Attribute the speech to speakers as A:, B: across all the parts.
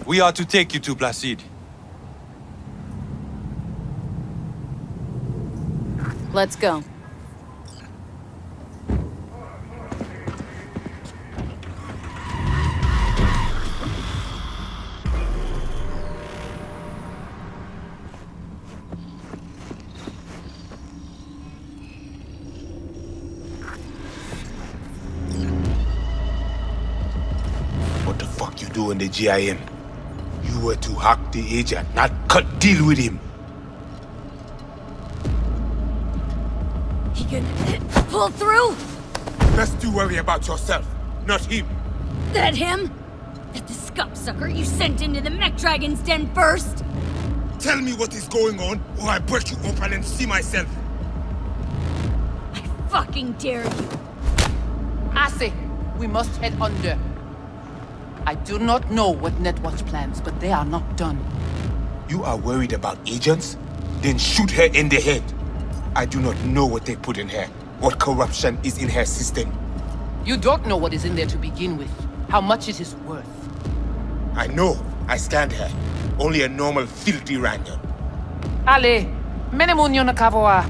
A: We are to take you to Placide.
B: Let's go.
C: What the fuck you do in the GIM? You were to hack the agent, not cut deal with him.
B: He can pull through?
C: Best you worry about yourself, not him.
B: That him? That the scupsucker you sent into the mech dragon's den first?
C: Tell me what is going on, or I break you open and see myself.
B: I fucking dare you.
D: I say, we must head under. I do not know what Netwatch plans, but they are not done.
C: You are worried about agents? Then shoot her in the head. I do not know what they put in her, what corruption is in her system.
D: You don't know what is in there to begin with, how much it is worth.
C: I know, I stand her. Only a normal filthy ranyan.
D: Ale, menemunyo na kavoa.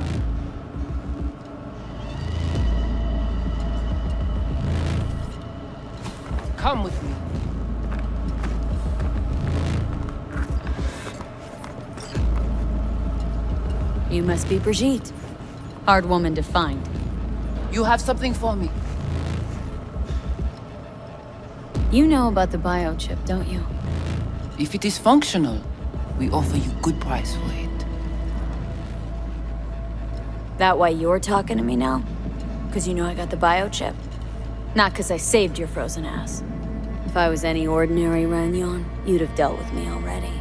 D: Come with me.
B: You must be Brigitte. Hard woman to find.
D: You have something for me.
B: You know about the biochip, don't you?
D: If it is functional, we offer you good price for it.
B: That why you're talking to me now? Because you know I got the biochip? Not because I saved your frozen ass. If I was any ordinary Ranyon, you'd have dealt with me already.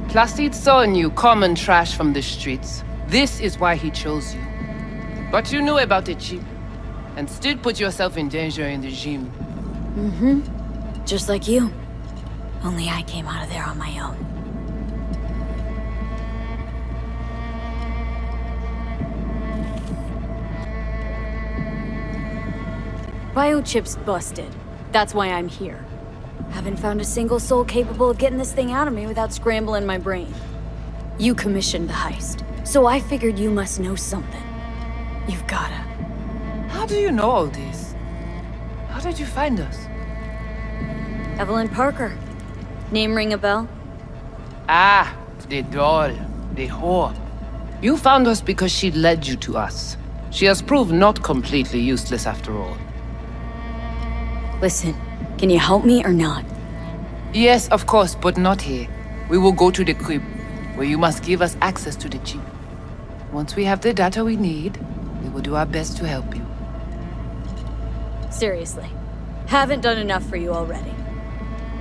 D: Placide saw in you common trash from the streets. This is why he chose you. But you knew about the chip, and still put yourself in danger in the gym.
B: Mm-hmm. Just like you. Only I came out of there on my own. Biochip's busted. That's why I'm here. Haven't found a single soul capable of getting this thing out of me without scrambling my brain. You commissioned the heist, so I figured you must know something. You've gotta.
D: How do you know all this? How did you find us?
B: Evelyn Parker. Name ring a bell?
D: Ah, the doll, the whore. You found us because she led you to us. She has proved not completely useless after all.
B: Listen, can you help me or not?
D: Yes, of course, but not here. We will go to the crib, where you must give us access to the chip. Once we have the data we need, we will do our best to help you.
B: Seriously. Haven't done enough for you already.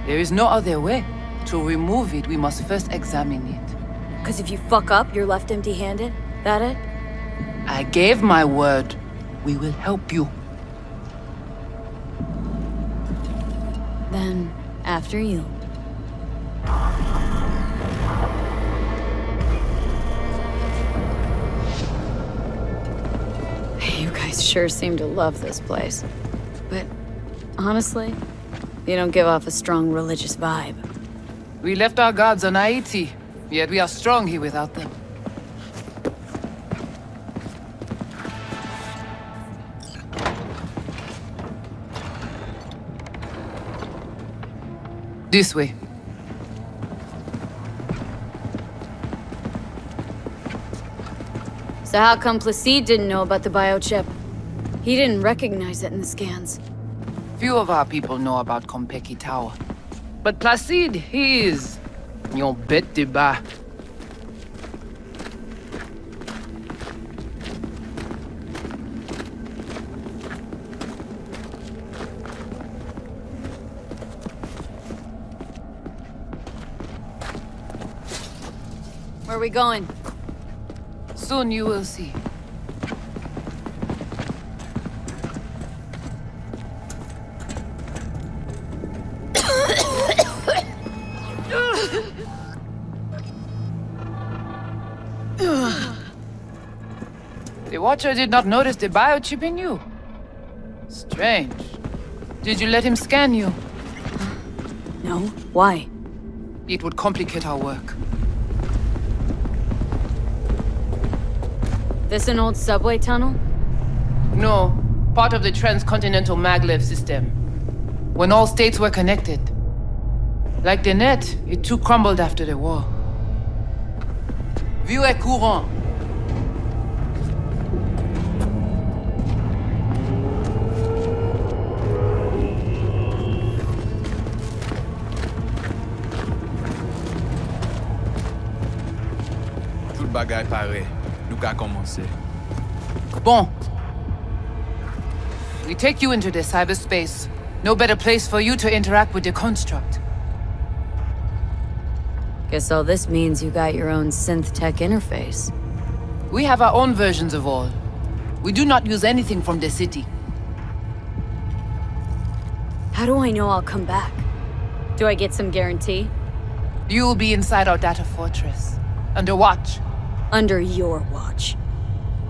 D: There is no other way. To remove it, we must first examine it.
B: Cause if you fuck up, you're left empty-handed? That it?
D: I gave my word. We will help you.
B: Then, after you. You guys sure seem to love this place. But, honestly, you don't give off a strong religious vibe.
D: We left our gods on Haiti, yet we are strong here without them. This way.
B: So how come Placide didn't know about the biochip? He didn't recognize it in the scans.
D: Few of our people know about Kompeki Tower. But Placide, he is... your bête de bas.
B: Where are we going?
D: Soon you will see. The Watcher did not notice the biochip in you. Strange. Did you let him scan you?
B: No? Why?
D: It would complicate our work.
B: This an old subway tunnel?
D: No, part of the transcontinental maglev system. When all states were connected. Like the net, it too crumbled after the war. Vieux et courant.
A: Tout le bagay pare. Nou ka komanse.
D: Bon. We take you into the cyberspace. No better place for you to interact with the construct.
B: Guess all this means you got your own synth tech interface.
D: We have our own versions of all. We do not use anything from the city.
B: How do I know I'll come back? Do I get some guarantee?
D: You will be inside our data fortress, under watch.
B: Under your watch.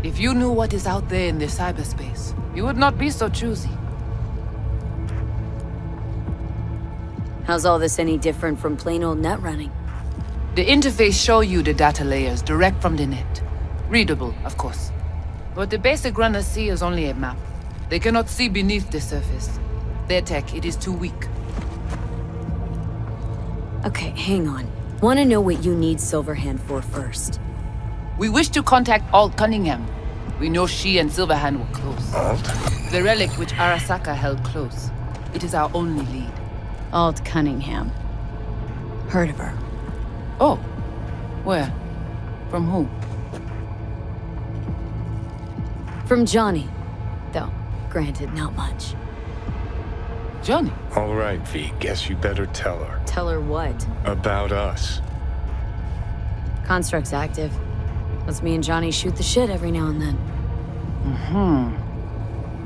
D: If you knew what is out there in the cyberspace, you would not be so choosy.
B: How's all this any different from plain old net running?
D: The interface show you the data layers direct from the net. Readable, of course. What the basic runners see is only a map. They cannot see beneath the surface. Their tech, it is too weak.
B: Okay, hang on. Wanna know what you need Silverhand for first.
D: We wish to contact Alt Cunningham. We know she and Silverhand were close.
C: Alt?
D: The relic which Arasaka held close. It is our only lead.
B: Alt Cunningham. Heard of her.
D: Oh. Where? From who?
B: From Johnny. Though, granted, not much.
D: Johnny?
E: All right, V. Guess you better tell her.
B: Tell her what?
E: About us.
B: Construct's active. Lets me and Johnny shoot the shit every now and then.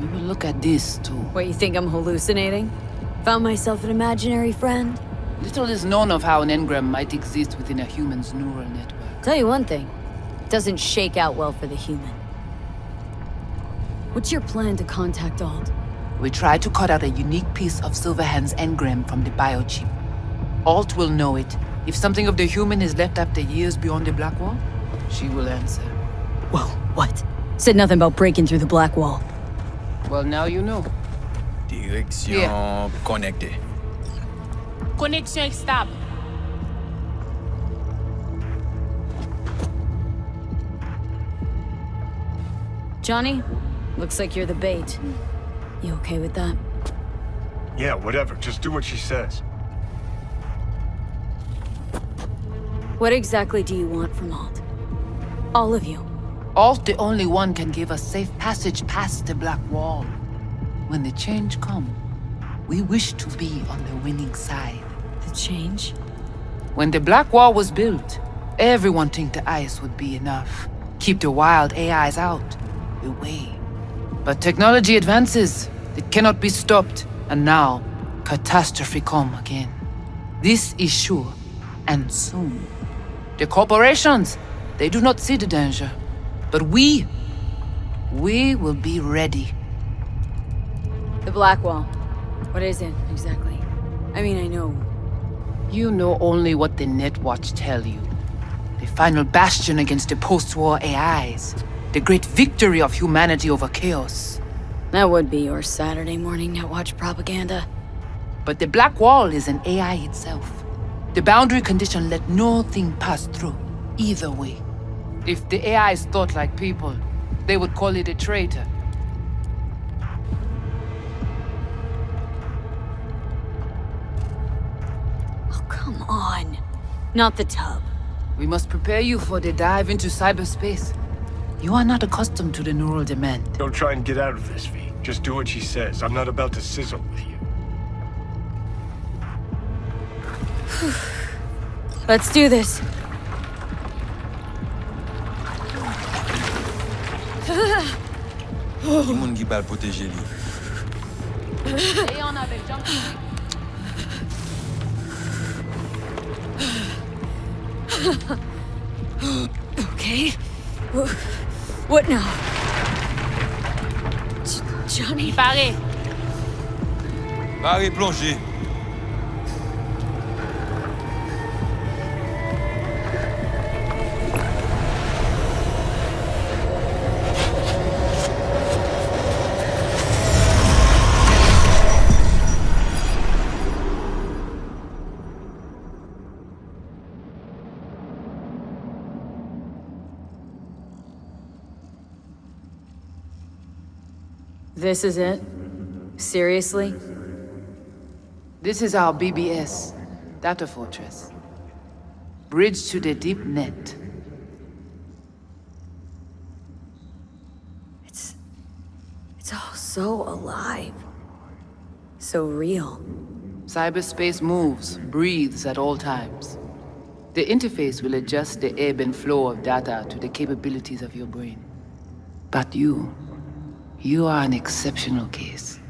D: We will look at this, too.
B: What, you think I'm hallucinating? Found myself an imaginary friend?
D: Little is known of how an engram might exist within a human's neural network.
B: Tell you one thing. Doesn't shake out well for the human. What's your plan to contact Alt?
D: We try to cut out a unique piece of Silverhand's engram from the biochip. Alt will know it. If something of the human is left after years beyond the Black Wall, she will answer.
B: Whoa, what? Said nothing about breaking through the Black Wall.
D: Well, now you know.
A: Direction connectée.
F: Connexion stable.
B: Johnny, looks like you're the bait. You okay with that?
E: Yeah, whatever. Just do what she says.
B: What exactly do you want from Alt? All of you.
D: Alt, the only one, can give us safe passage past the Black Wall. When the change comes, we wish to be on the winning side.
B: The change?
D: When the Black Wall was built, everyone think the ice would be enough. Keep the wild AIs out, away. But technology advances. It cannot be stopped. And now, catastrophe come again. This is sure, and soon. The corporations, they do not see the danger. But we will be ready.
B: The Black Wall. What is it, exactly? I mean, I know.
D: You know only what the Netwatch tell you. The final bastion against the post-war AIs. The great victory of humanity over chaos.
B: That would be your Saturday morning Netwatch propaganda.
D: But the Black Wall is an AI itself. The boundary condition let nothing pass through, either way. If the AIs thought like people, they would call it a traitor.
B: Oh, come on. Not the tub.
D: We must prepare you for the dive into cyberspace. You are not accustomed to the neural demand.
E: Don't try and get out of this, V. Just do what she says. I'm not about to sizzle with you.
B: Let's do this.
A: Ki moun ki pal proteje li.
B: Okay. What now? Johnny?
F: Pare.
A: Pare plonge.
B: This is it? Seriously?
D: This is our BBS, Data Fortress. Bridge to the deep net.
B: It's all so alive. So real.
D: Cyberspace moves, breathes at all times. The interface will adjust the ebb and flow of data to the capabilities of your brain. But you are an exceptional case.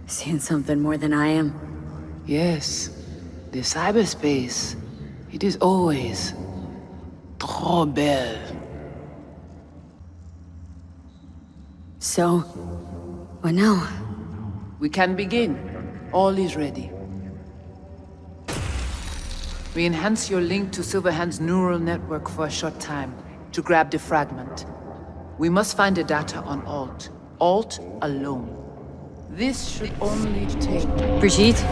B: Seeing something more than I am.
D: Yes, the cyberspace, it is always trop belle.
B: So, what now?
D: We can begin. All is ready. We enhance your link to Silverhand's neural network for a short time to grab the fragment. We must find the data on Alt. Alt alone. This should only take...
B: Brigitte?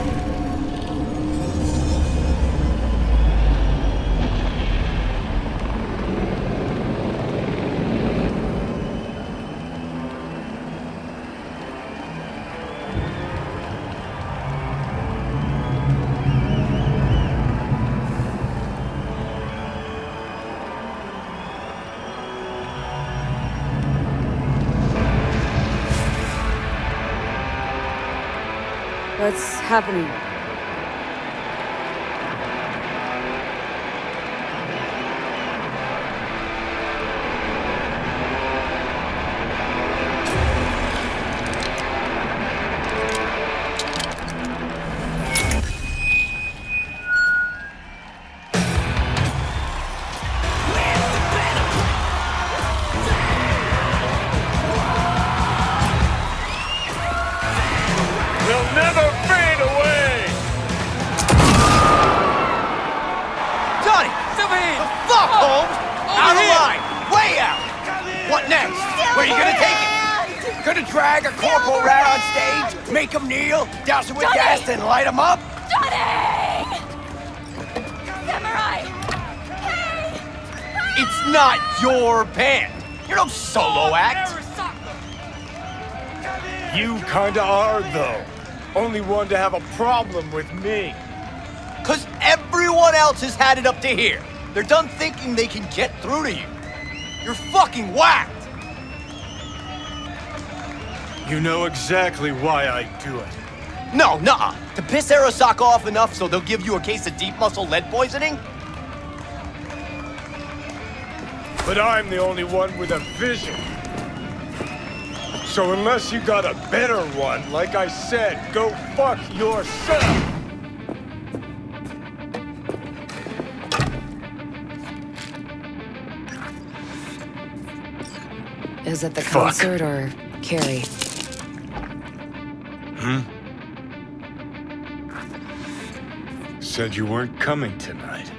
B: What's happening?
E: They'll never fade away!
G: Johnny! The fuck, Holmes? Out of line! Way out! What next? Where are you gonna take it? Gonna drag a corporal around on stage, make him kneel, douse him with gas, then light him up?
B: Johnny! Samurai! Hey!
G: It's not your band. You're no solo act.
E: You kinda are, though. Only one to have a problem with me.
G: Cause everyone else has had it up to here. They're done thinking they can get through to you. You're fucking whacked.
E: You know exactly why I do it.
G: No, nuh-uh. To piss Arasaka off enough so they'll give you a case of deep muscle lead poisoning?
E: But I'm the only one with a vision. So unless you got a better one, like I said, go fuck yourself!
H: Is it the
E: Fuck.
H: concert or Carrie?
E: Said you weren't coming tonight.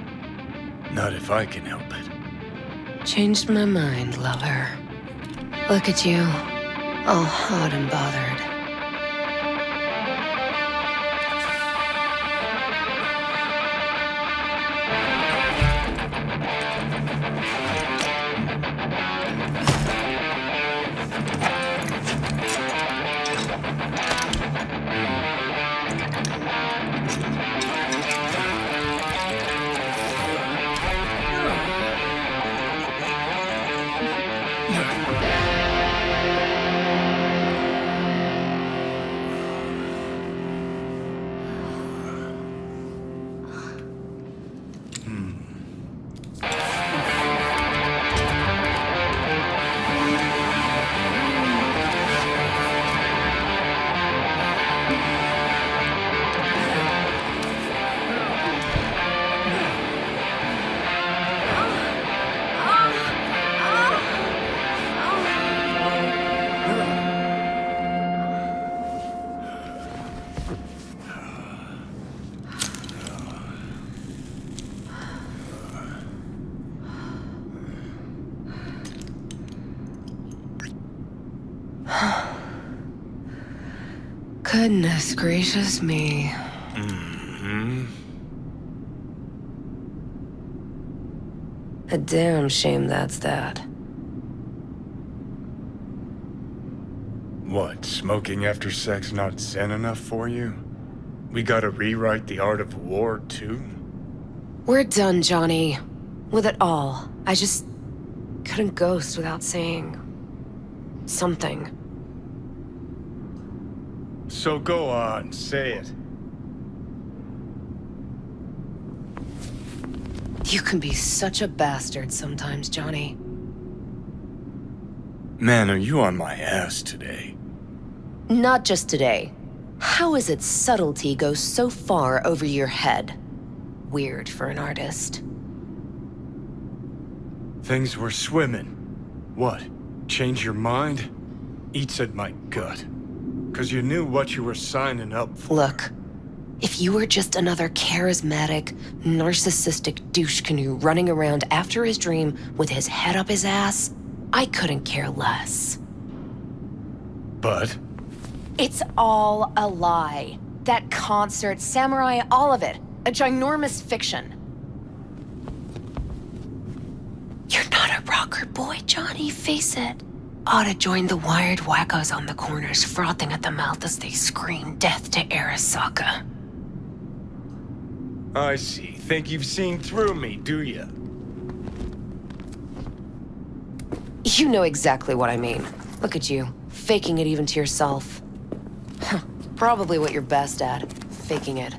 E: Not if I can help it.
H: Changed my mind, lover. Look at you, all hot and bothered. Goodness gracious me. A damn shame that's that.
E: What, smoking after sex not zen enough for you? We gotta rewrite the art of war, too?
H: We're done, Johnny. With it all. I just couldn't ghost without saying something.
E: So go on, say it.
H: You can be such a bastard sometimes, Johnny.
E: Man, are you on my ass today?
H: Not just today. How is it subtlety goes so far over your head? Weird for an artist.
E: Things were swimming. What? Change your mind? Eats at my gut. 'Cause you knew what you were signing up for.
H: Look, if you were just another charismatic, narcissistic douche canoe running around after his dream with his head up his ass, I couldn't care less.
E: But?
H: It's all a lie. That concert, Samurai, all of it. A ginormous fiction. You're not a rocker boy, Johnny, face it. Ought to join the wired wackos on the corners, frothing at the mouth as they scream death to Arasaka.
E: I see. Think you've seen through me, do ya?
H: You know exactly what I mean. Look at you, faking it even to yourself. Probably what you're best at, faking it.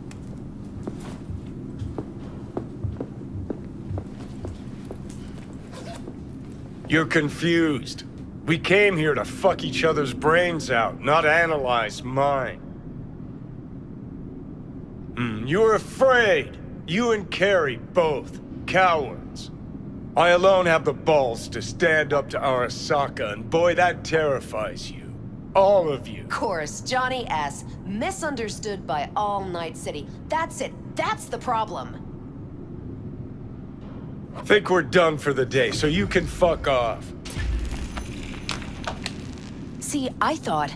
E: You're confused. We came here to fuck each other's brains out, not analyze mine. You're afraid. You and Carrie both. Cowards. I alone have the balls to stand up to Arasaka, and boy, that terrifies you. All of you.
H: Of course, Johnny S. Misunderstood by all Night City. That's it. That's the problem.
E: Think we're done for the day, so you can fuck off.
H: See, I thought...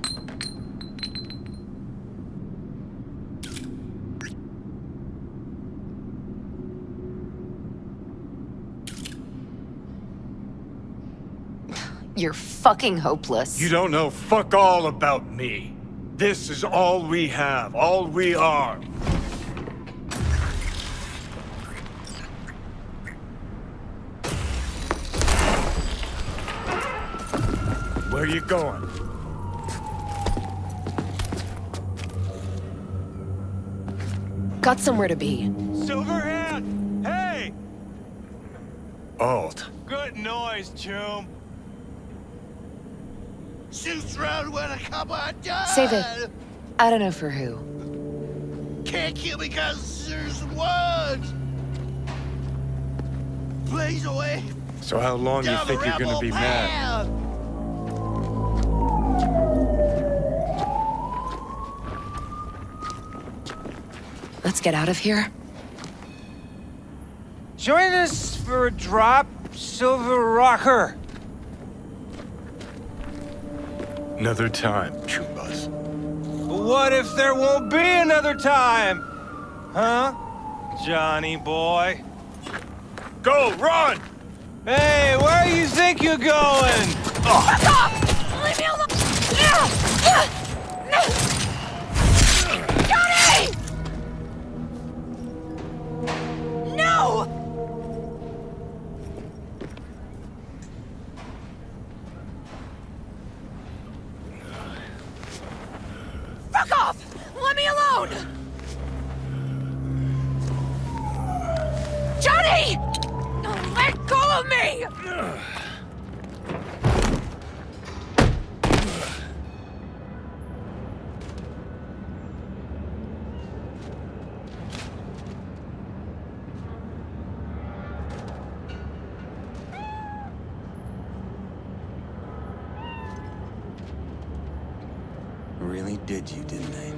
H: You're fucking hopeless.
E: You don't know fuck all about me. This is all we have, all we are. Where you going?
H: Got somewhere to be.
E: Silverhand! Hey! Alt.
I: Good noise, Chum. Shoots round when a copper dies.
H: Save it. I don't know for who.
I: Can't kill me because there's words. Blaze away.
E: So how long you
I: Down
E: think
I: the
E: you're gonna
I: rebel
E: be mad?
I: path.
H: Let's get out of here.
J: Join us for a drop, Silver Rocker.
E: Another time, Chumbas.
J: What if there won't be another time? Huh? Johnny boy?
E: Go, run!
J: Hey, where do you think you're going?
H: Back off! Leave me alone! Johnny! No! Fuck off! Let me alone! Johnny! Let go of me!
A: Really did you, didn't they?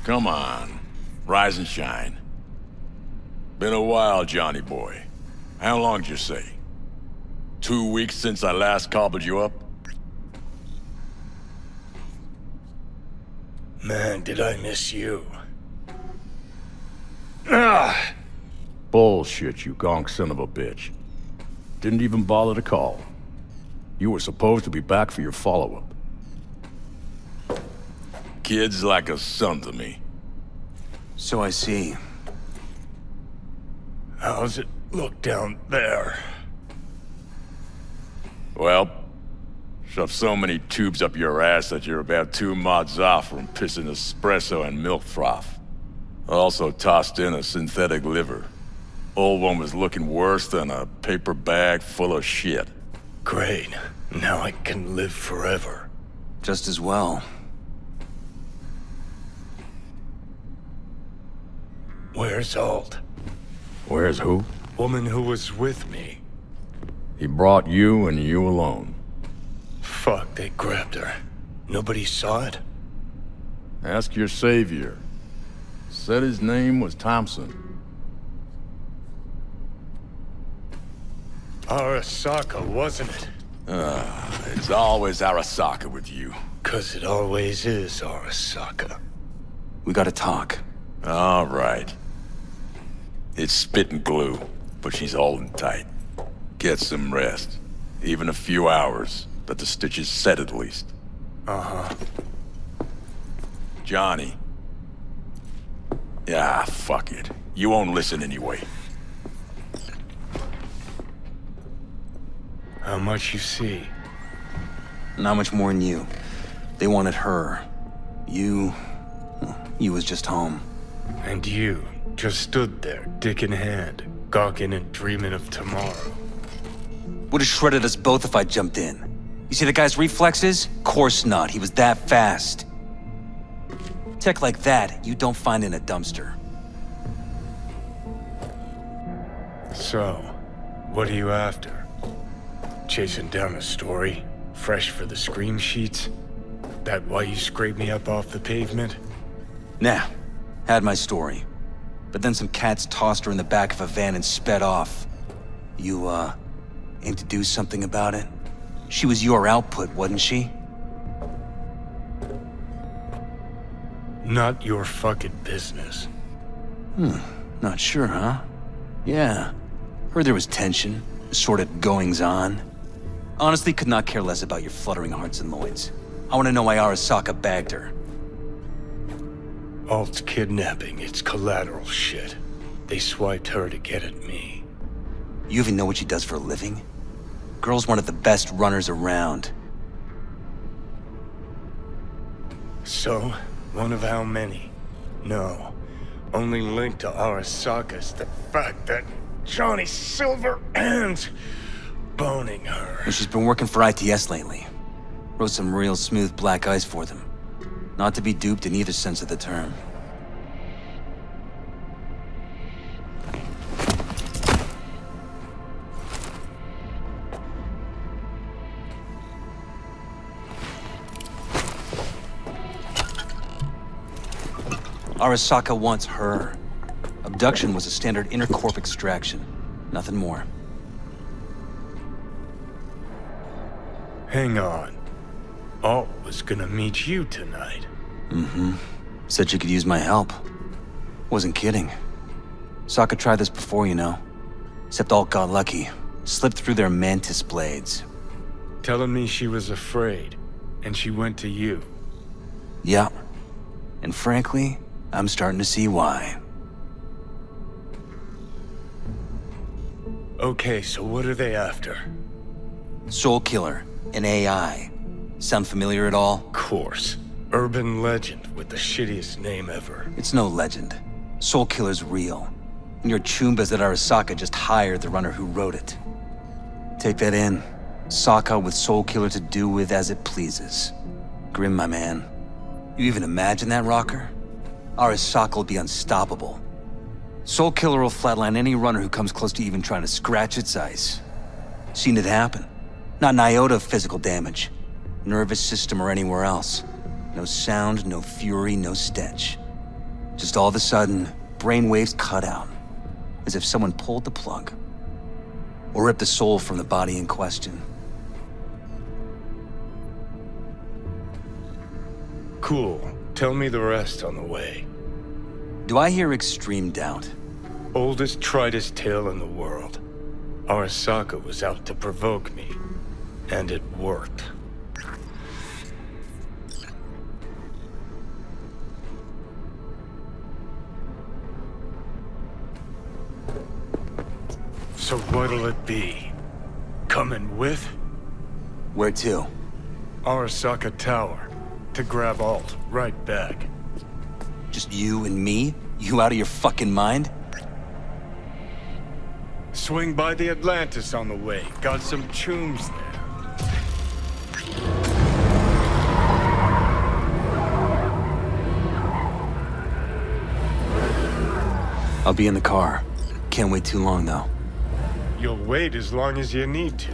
K: Come on. Rise and shine. Been a while, Johnny boy. How long'd you say? 2 weeks since I last cobbled you up?
E: Man, did I miss you. Ah!
K: Bullshit, you gonk son of a bitch. Didn't even bother to call. You were supposed to be back for your follow-up. Kid's like a son to me.
A: So I see.
E: How's it look down there?
K: Well, shove so many tubes up your ass that you're about 2 mods off from pissing espresso and milk froth. Also tossed in a synthetic liver. Old one was looking worse than a paper bag full of shit.
E: Great. Now I can live forever.
A: Just as well.
E: Where's Alt?
K: Where's who?
E: Woman who was with me.
K: He brought you and you alone.
E: Fuck, they grabbed her. Nobody saw it?
K: Ask your savior. Said his name was Thompson.
E: Arasaka, wasn't it?
K: It's always Arasaka with you.
E: 'Cause it always is Arasaka.
A: We gotta talk.
K: All right. It's spit and glue, but she's holding tight. Get some rest. Even a few hours, but the stitches set at least.
E: Uh-huh.
K: Johnny. Yeah, fuck it. You won't listen anyway.
E: How much you see?
A: Not much more than you. They wanted her. You was just home.
E: And you just stood there, dick in hand, gawking and dreaming of tomorrow.
A: Would have shredded us both if I jumped in. You see the guy's reflexes? Course not, he was that fast. Tech like that, you don't find in a dumpster.
E: So, what are you after? Chasing down a story? Fresh for the scream sheets? That why you scraped me up off the pavement?
A: Nah, had my story. But then some cats tossed her in the back of a van and sped off. You, aim to do something about it? She was your output, wasn't she?
E: Not your fucking business.
A: Not sure, huh? Yeah. Heard there was tension, assorted goings-on. Honestly, could not care less about your fluttering hearts and loins. I want to know why Arasaka bagged her.
E: Alt's kidnapping, it's collateral shit. They swiped her to get at me.
A: You even know what she does for a living? Girl's one of the best runners around.
E: So, one of how many? No. Only linked to Arasaka's the fact that Johnny Silver and boning her.
A: Well, she's been working for ITS lately. Wrote some real smooth black ice for them. Not to be duped in either sense of the term. Arasaka wants her. Abduction was a standard intercorp extraction. Nothing more.
E: Hang on. Alt was gonna meet you tonight.
A: Said she could use my help. Wasn't kidding. Sokka tried this before, you know. Except Alt got lucky. Slipped through their mantis blades.
E: Telling me she was afraid, and she went to you.
A: Yeah. And frankly, I'm starting to see why.
E: Okay, so what are they after?
A: Soul Killer, an AI. Sound familiar at all?
E: Course. Urban legend with the shittiest name ever.
A: It's no legend. Soul Killer's real. And your Chumbas that Arasaka just hired the runner who wrote it. Take that in. Sokka with Soul Killer to do with as it pleases. Grim, my man. You even imagine that, Rocker? Arasaka will be unstoppable. Soul Killer will flatline any runner who comes close to even trying to scratch its ice. Seen it happen. Not an iota of physical damage. Nervous system or anywhere else. No sound, no fury, no stench. Just all of a sudden, brainwaves cut out, as if someone pulled the plug, or ripped the soul from the body in question.
E: Cool. Tell me the rest on the way.
A: Do I hear extreme doubt?
E: Oldest, tritest tale in the world. Arasaka was out to provoke me, and it worked. So what'll it be? Coming with?
A: Where to?
E: Arasaka Tower. To grab Alt right back.
A: Just you and me? You out of your fucking mind?
E: Swing by the Atlantis on the way. Got some chooms there.
A: I'll be in the car. Can't wait too long, though.
E: You'll wait as long as you need to.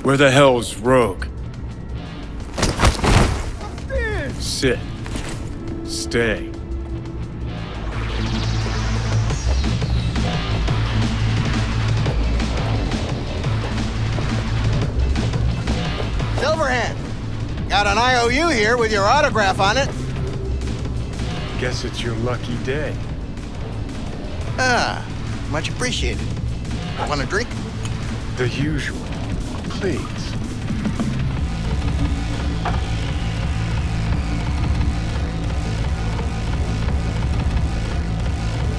E: Where the hell's Rogue? Sit. Stay.
I: Silverhand, got an IOU here with your autograph on it.
E: Guess it's your lucky day.
I: Ah, much appreciated. Want a drink?
E: The usual. Please.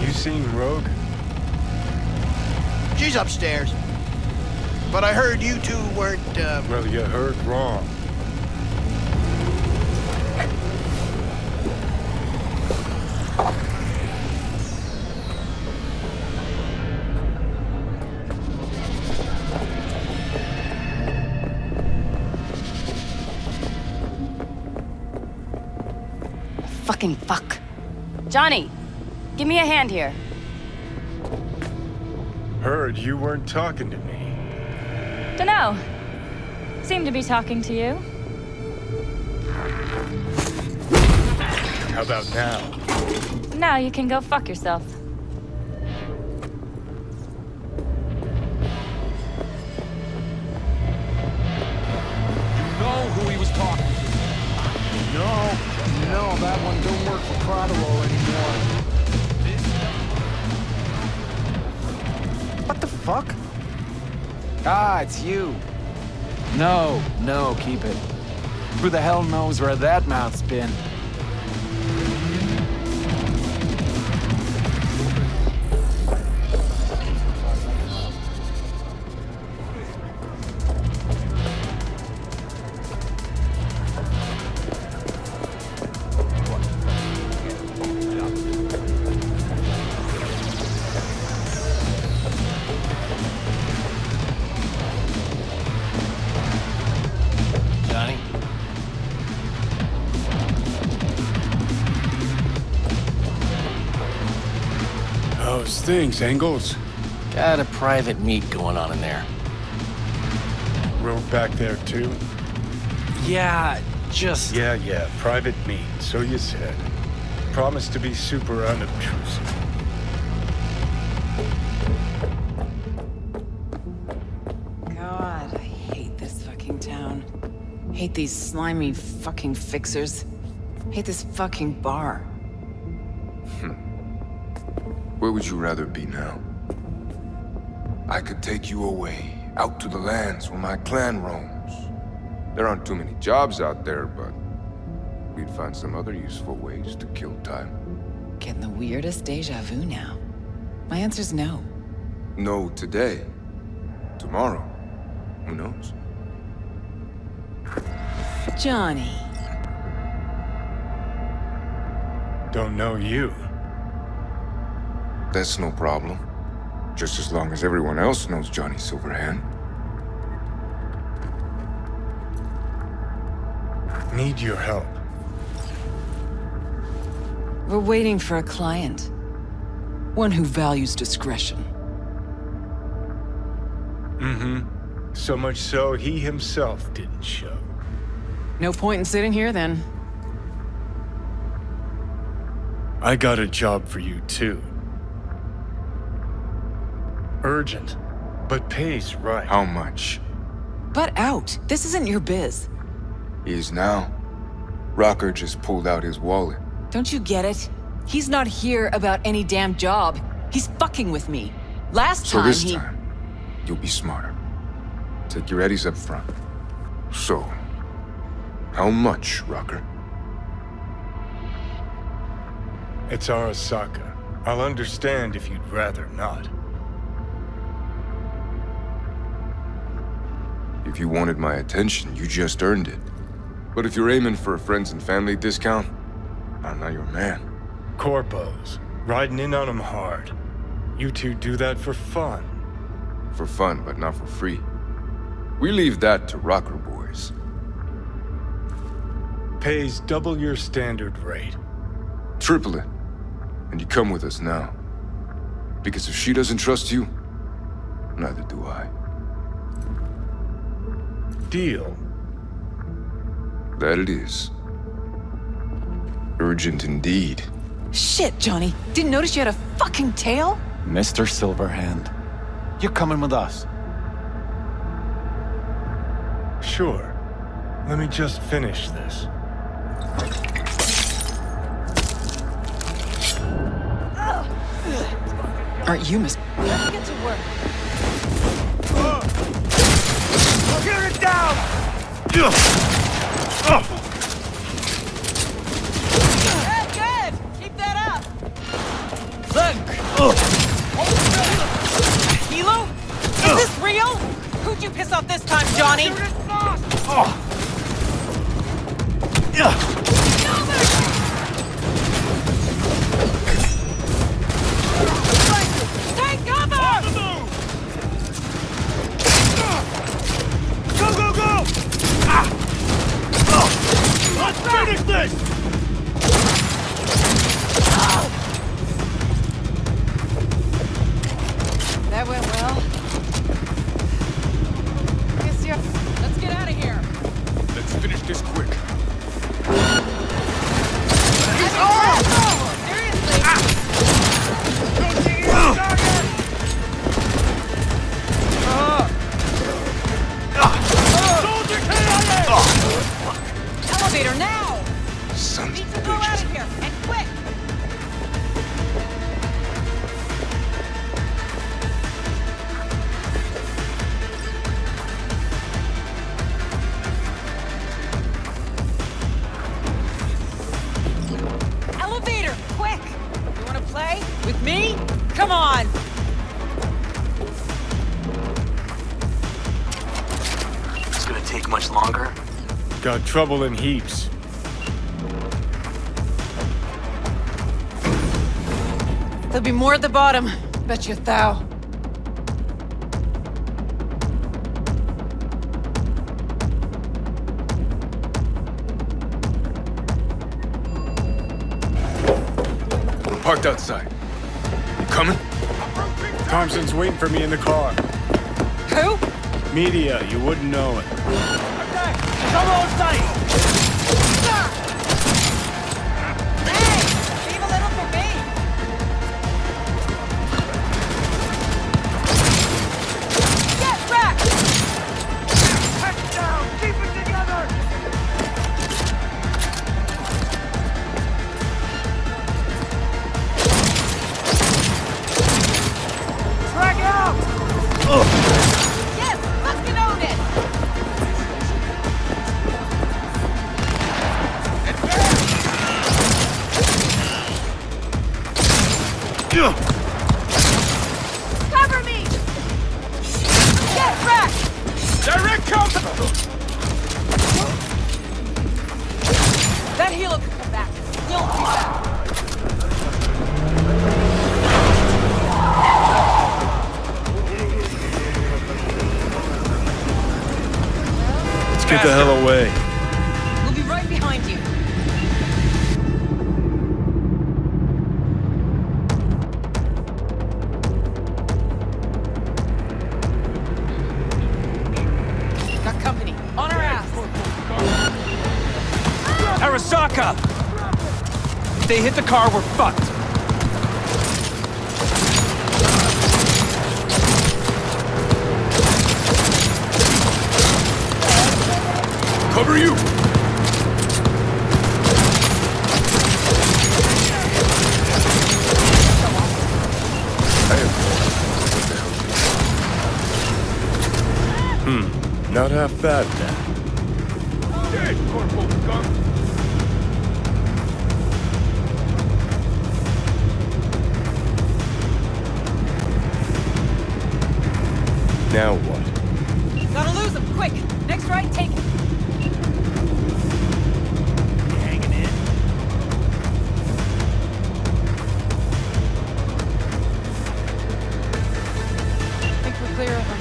E: You seen Rogue?
I: She's upstairs. But I heard you two weren't,
E: Well, you heard wrong.
L: Fucking fuck. Johnny, give me a hand here.
E: Heard you weren't talking to me.
L: Dunno. Seem to be talking to you.
E: How about now?
L: Now you can go fuck yourself.
M: You know who he was talking to. No, that one don't work for Protolo anymore. What the fuck? Ah, it's you. No, keep it. Who the hell knows where that mouth's been?
E: How's things, Engels?
N: Got a private meet going on in there.
E: Rogue back there too?
M: Yeah, just...
E: Yeah, private meet, so you said. Promised to be super unobtrusive.
D: God, I hate this fucking town. Hate these slimy fucking fixers. Hate this fucking bar.
O: Where would you rather be now? I could take you away, out to the lands where my clan roams. There aren't too many jobs out there, but we'd find some other useful ways to kill time.
D: Getting the weirdest deja vu now. My answer's no.
O: No today. Tomorrow. Who knows?
D: Johnny.
E: Don't know you.
O: That's no problem. Just as long as everyone else knows Johnny Silverhand.
E: Need your help.
D: We're waiting for a client. One who values discretion.
E: So much so, he himself didn't show.
D: No point in sitting here, then.
E: I got a job for you, too. Urgent, but pays right.
O: How much?
D: Butt out. This isn't your biz.
O: He is now. Rocker just pulled out his wallet.
D: Don't you get it? He's not here about any damn job. He's fucking with me. Last
O: So
D: time
O: this
D: he...
O: time, you'll be smarter. Take your eddies up front. So, how much, Rocker?
E: It's Arasaka. I'll understand if you'd rather not.
O: If you wanted my attention, you just earned it. But if you're aiming for a friends and family discount, I'm not your man.
E: Corpos. Riding in on them hard. You two do that for fun.
O: For fun, but not for free. We leave that to Rocker boys.
E: Pays double your standard rate.
O: Triple it. And you come with us now. Because if she doesn't trust you, neither do I.
E: Deal.
O: That it is. Urgent indeed.
D: Shit, Johnny. Didn't notice you had a fucking tail?
M: Mr. Silverhand, you're coming with us.
E: Sure. Let me just finish this.
D: Aren't you, Miss...
F: Let's get to work.
G: Tear it down!
F: Good, good! Keep that up!
D: Look!
F: Hilo? Is this real? Who'd you piss off this time, Johnny? Take cover!
G: Go, go, go! Let's finish this!
F: That went well. Guess you're... Let's get out of here.
O: Let's finish this quick.
F: Elevator now!
O: Sons
F: Need
O: of
F: to go out
O: bitches.
F: of here, and quick! Elevator, quick! You wanna play? With me? Come on!
A: It's gonna take much longer.
E: Got trouble in heaps.
D: There'll be more at the bottom. Bet you thou.
O: We're parked outside. You coming?
E: Thompson's waiting for me in the car.
D: Who?
E: Media, you wouldn't know it.
G: Come on, site!
F: Hey! Leave a little for me! Get back!
G: Head down! Keep it together! Drag it out!
F: Yes! Fucking own it! Cover me! Get back!
G: Direct counter!
F: That helo could come back. We'll be back.
E: Let's get the hell away.
F: We'll be right behind you.
A: up! If they hit the car, we're fucked!
K: Cover you!
E: Not half bad then.
C: Hey, Corporal Gump.
E: Now what?
F: Gotta lose him, quick! Next right, take it!
J: Hanging in.
F: Think we're clear of him.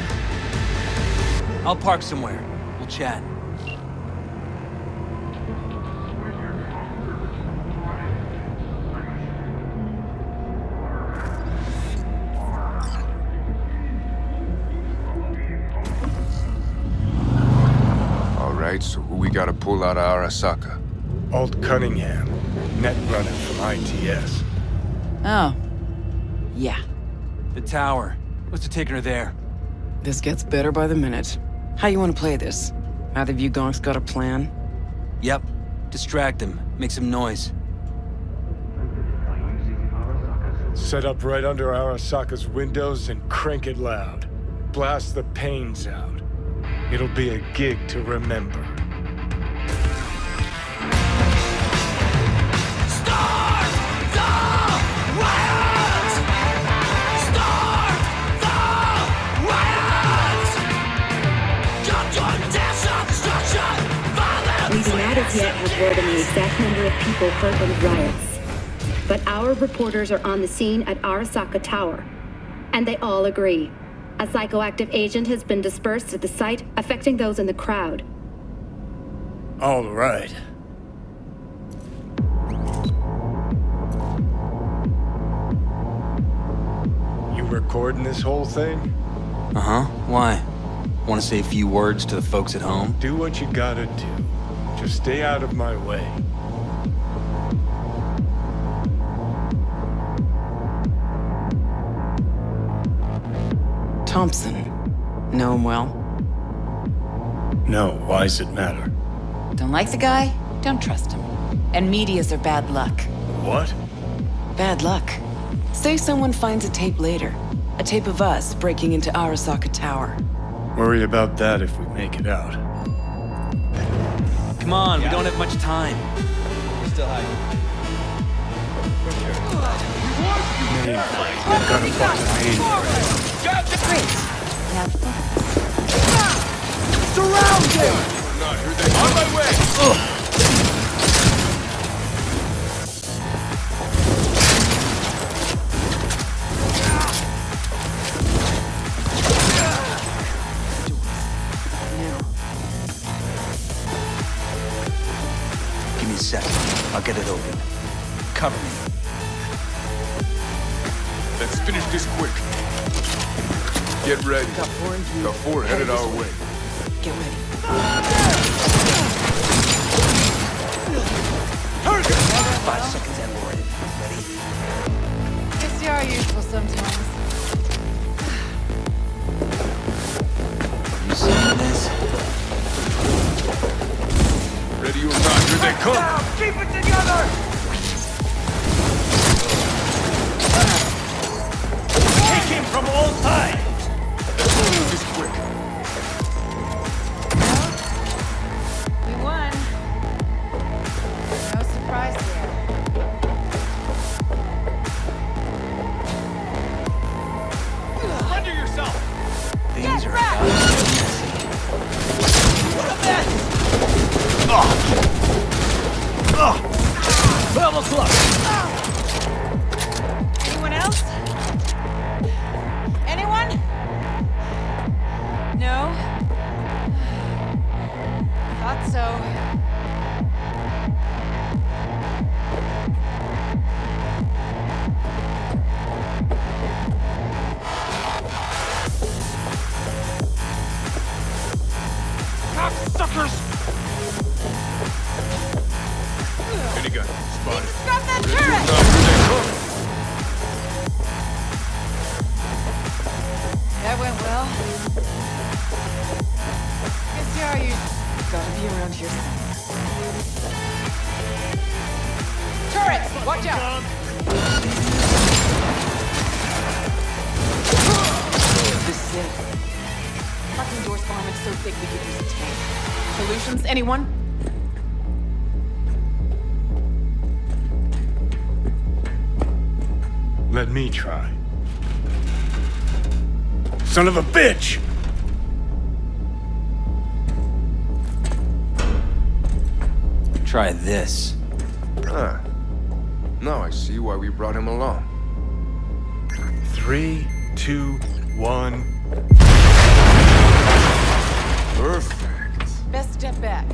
A: I'll park somewhere. We'll chat.
O: All right, so who we gotta pull out of Arasaka?
E: Alt Cunningham, net runner from ITS.
F: Oh. Yeah.
A: The tower. What's it taking her there?
F: This gets better by the minute. How you want to play this? Either of you gonks got a plan?
A: Yep. Distract him. Make some noise.
E: Set up right under Arasaka's windows and crank it loud. Blast the panes out. It'll be a gig to remember.
P: We do not as yet have word on the exact number of people hurt in the riots. But our reporters are on the scene at Arasaka Tower. And they all agree. A psychoactive agent has been dispersed at the site, affecting those in the crowd.
E: All right. You recording this whole thing?
A: Uh-huh. Why? Want to say a few words to the folks at home?
E: Do what you gotta do. Just stay out of my way.
F: Thompson. Know him well?
E: No, why's it matter?
Q: Don't like the guy? Don't trust him. And medias are bad luck.
E: What?
F: Bad luck. Say someone finds a tape later. A tape of us breaking into Arasaka Tower.
E: Worry about that if we make it out.
A: Come on, we don't have much time.
J: We're still hiding.
E: Gotta fucking
Q: Great. Now
O: Surround him! On my way!
A: Give me a second. I'll get it open. Cover me.
O: Let's finish this quick. Get ready. Got four headed our way.
F: Get ready.
A: 5 seconds and we're in. Ready?
Q: guess you are useful sometimes.
A: You seeing this?
O: Ready or not, here they come!
J: Keep it together! Take him from all sides!
O: Let's finish this quick.
Q: We won. No surprise there. think we could use a tank. Solutions, anyone?
E: Let me try. Son of a bitch!
A: Try this.
O: Huh. Now I see why we brought him along.
E: 3, 2, 1.
O: Perfect.
Q: Best step back.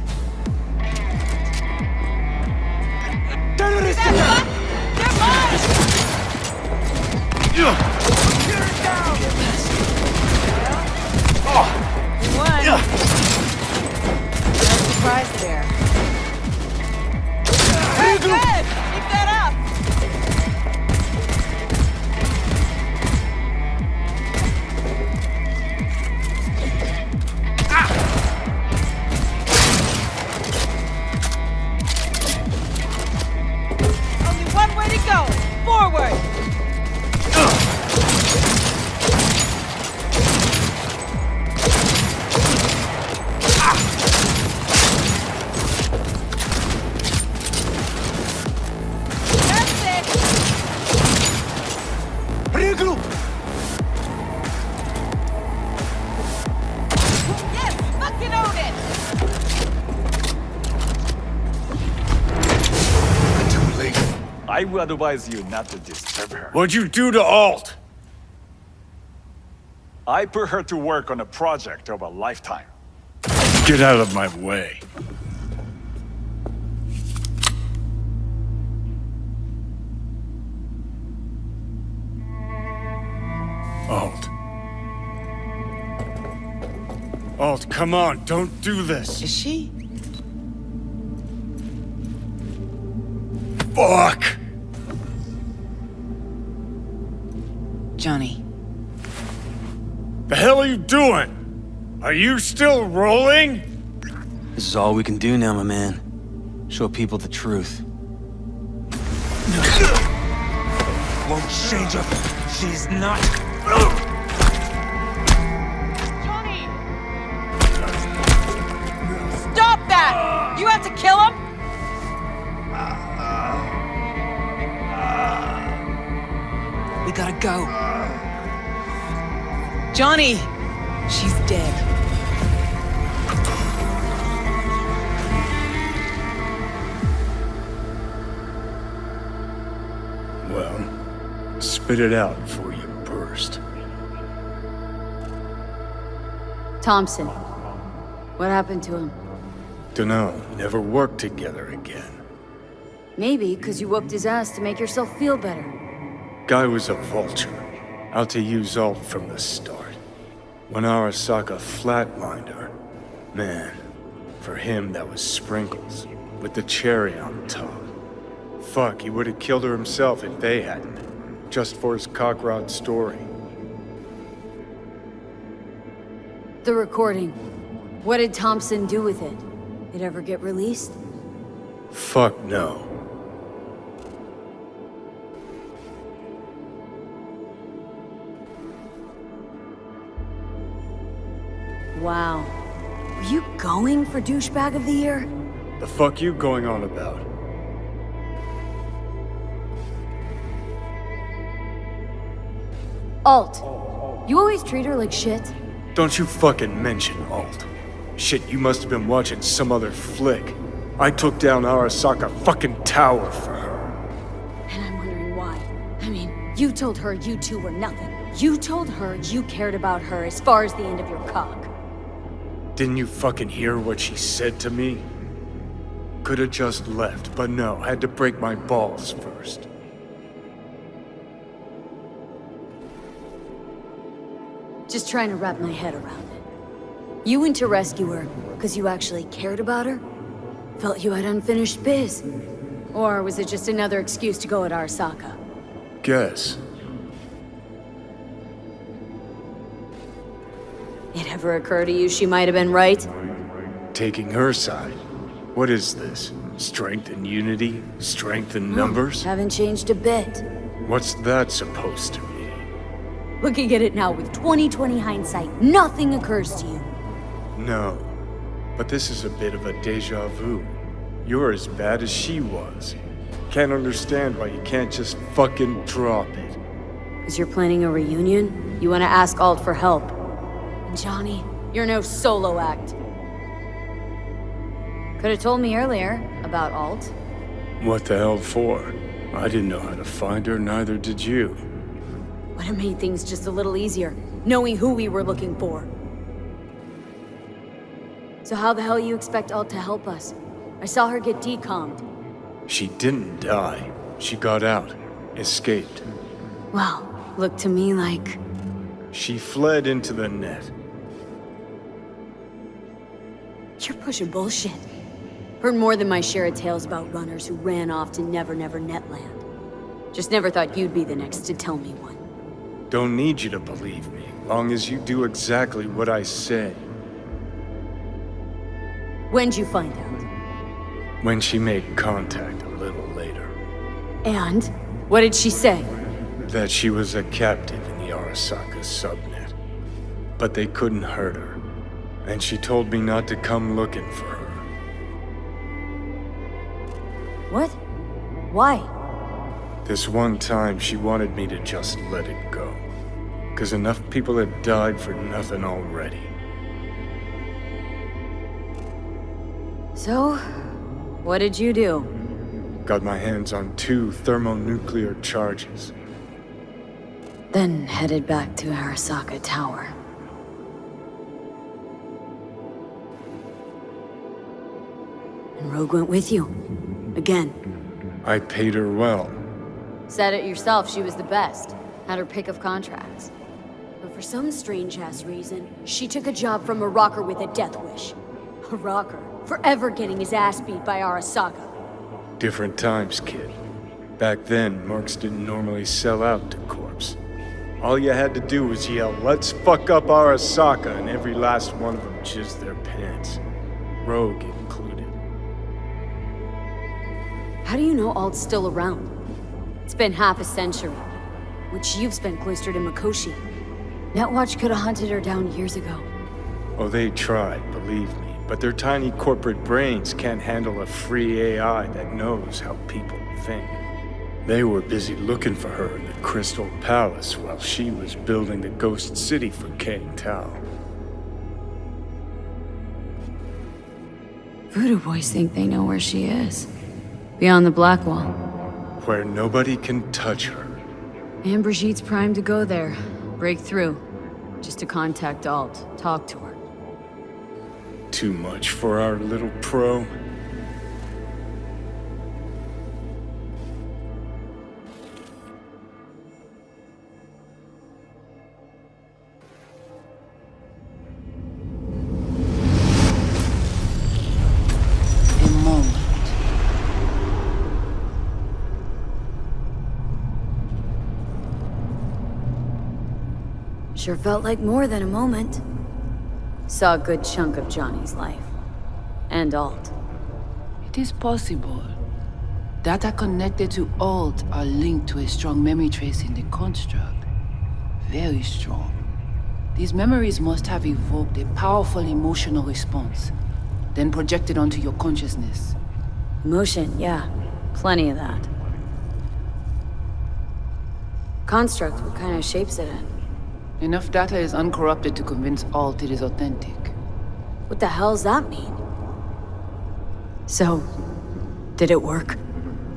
Q: One. No surprise there. Very good! Keep that up! Only one way to go! Forward!
J: I would advise you not to disturb her.
E: What'd you do to Alt?
J: I put her to work on a project of a lifetime.
E: Get out of my way. Alt. Alt, come on, don't do this.
Q: Is she?
E: Fuck!
Q: Johnny.
E: The hell are you doing? Are you still rolling?
A: This is all we can do now, my man. Show people the truth.
C: Won't change her. She's not.
Q: Johnny! Stop that! You have to kill him? We gotta go. Johnny! She's dead.
E: Well, spit it out before you burst.
B: Thompson. What happened to him?
E: Dunno, never worked together again.
B: Maybe because you whooped his ass to make yourself feel better.
E: Guy was a vulture, out to use Alt from the start. When Arasaka flatlined her, man, for him that was sprinkles, with the cherry on top. Fuck, he would have killed her himself if they hadn't, just for his cockrod story.
B: The recording. What did Thompson do with it? It ever get released?
E: Fuck no.
B: Wow. Were you going for Douchebag of the Year?
E: The fuck you going on about?
B: Alt. You always treat her like shit.
E: Don't you fucking mention Alt. Shit, you must have been watching some other flick. I took down Arasaka fucking tower for her.
B: And I'm wondering why. I mean, you told her you two were nothing. You told her you cared about her as far as the end of your cock.
E: Didn't you fucking hear what she said to me? Could've just left, but no, had to break my balls first.
B: Just trying to wrap my head around it. You went to rescue her because you actually cared about her? Felt you had unfinished biz? Or was it just another excuse to go at Arasaka?
E: Guess.
B: It ever occur to you she might have been right?
E: Taking her side. What is this? Strength and unity? Strength in numbers?
B: Haven't changed a bit.
E: What's that supposed to mean?
B: Looking at it now with 20/20 hindsight, nothing occurs to you.
E: No. But this is a bit of a deja vu. You're as bad as she was. Can't understand why you can't just fucking drop it.
B: Because you're planning a reunion? You want to ask Alt for help. And Johnny, you're no solo act. Could have told me earlier about Alt.
E: What the hell for? I didn't know how to find her, neither did you.
B: Would have made things just a little easier, knowing who we were looking for. So how the hell you expect Alt to help us? I saw her get decommed.
E: She didn't die. She got out. Escaped.
B: Well, looked to me like...
E: She fled into the net.
B: You're pushing bullshit. Heard more than my share of tales about runners who ran off to Never Never Netland. Just never thought you'd be the next to tell me one.
E: Don't need you to believe me, long as you do exactly what I say.
B: When'd you find out?
E: When she made contact a little later.
B: And? What did she say?
E: That she was a captive in the Arasaka subnet. But they couldn't hurt her. And she told me not to come looking for her.
B: What? Why?
E: This one time she wanted me to just let it go. 'Cause enough people had died for nothing already.
B: So, what did you do?
E: Got my hands on 2 thermonuclear charges.
B: Then headed back to Arasaka Tower. And Rogue went with you. Again.
E: I paid her well.
B: Said it yourself, she was the best. Had her pick of contracts. But for some strange-ass reason, she took a job from a rocker with a death wish. A rocker, forever getting his ass beat by Arasaka.
E: Different times, kid. Back then, mercs didn't normally sell out to corps. All you had to do was yell, "Let's fuck up Arasaka," and every last one of them jizzed their pants. Rogue included.
B: How do you know Alt's still around? It's been half a century, which you've spent cloistered in Mikoshi. Netwatch could have hunted her down years ago.
E: Oh, they tried, believe me. But their tiny corporate brains can't handle a free AI that knows how people think. They were busy looking for her in the Crystal Palace while she was building the Ghost City for Kang Tao.
B: Voodoo boys think they know where she is. Beyond the Black Wall.
E: Where nobody can touch her.
B: And Brigitte's primed to go there. Break through. Just to contact Alt. Talk to her.
E: Too much for our little pro.
D: A moment.
B: Sure felt like more than a moment. Saw a good chunk of Johnny's life. And Alt.
D: It is possible. Data connected to Alt are linked to a strong memory trace in the construct. Very strong. These memories must have evoked a powerful emotional response, then projected onto your consciousness.
B: Emotion, yeah. Plenty of that. Construct, what kind of shape's it in?
D: Enough data is uncorrupted to convince Alt it is authentic.
B: What the hell's that mean? So, did it work?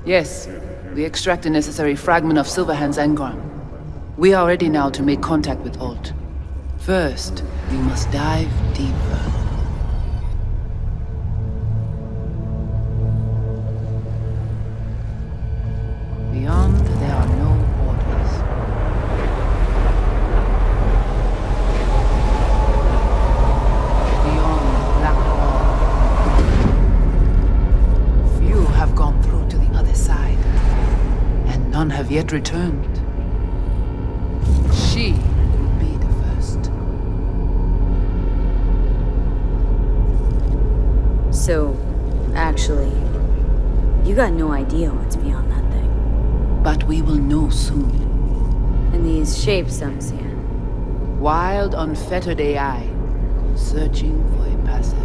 D: Yes. We extract the necessary fragment of Silverhand's engram. We are ready now to make contact with Alt. First, we must dive deeper. Beyond, there are no borders. Beyond the Black Wall. Few have gone through to the other side, and none have yet returned. She will be the first.
B: So, actually, you got no idea what's beyond that thing.
D: But we will know soon.
B: And these shapes I'm seeing.
D: Wild, unfettered AI. searching for a passage.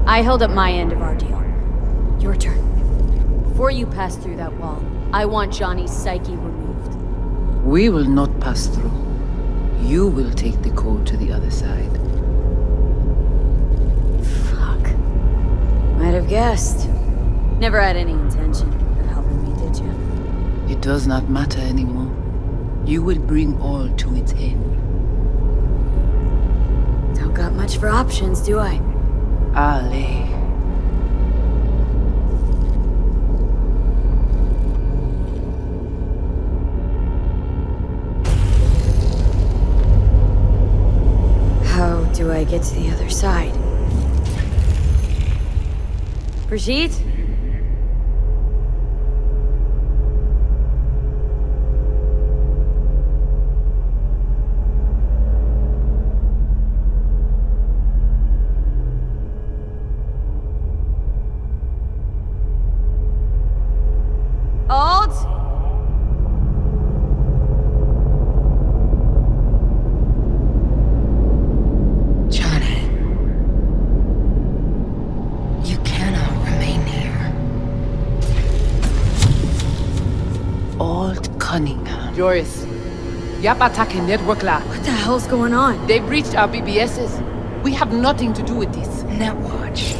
B: I held up my end of our deal. Your turn. Before you pass through that wall, I want Johnny's psyche removed.
D: We will not pass through. You will take the code to the other side.
B: Fuck. Might have guessed. Never had any intention of helping me, did you?
D: It does not matter anymore. You will bring all to its end.
B: Don't got much for options, do I?
D: Ale.
B: How do I get to the other side? Brigitte? Alt?
H: Johnny. You cannot remain here.
D: Alt Cunningham. Joris. Yap attacking network lab.
B: What the hell's going on?
D: They breached our BBSs. We have nothing to do with this.
H: Netwatch.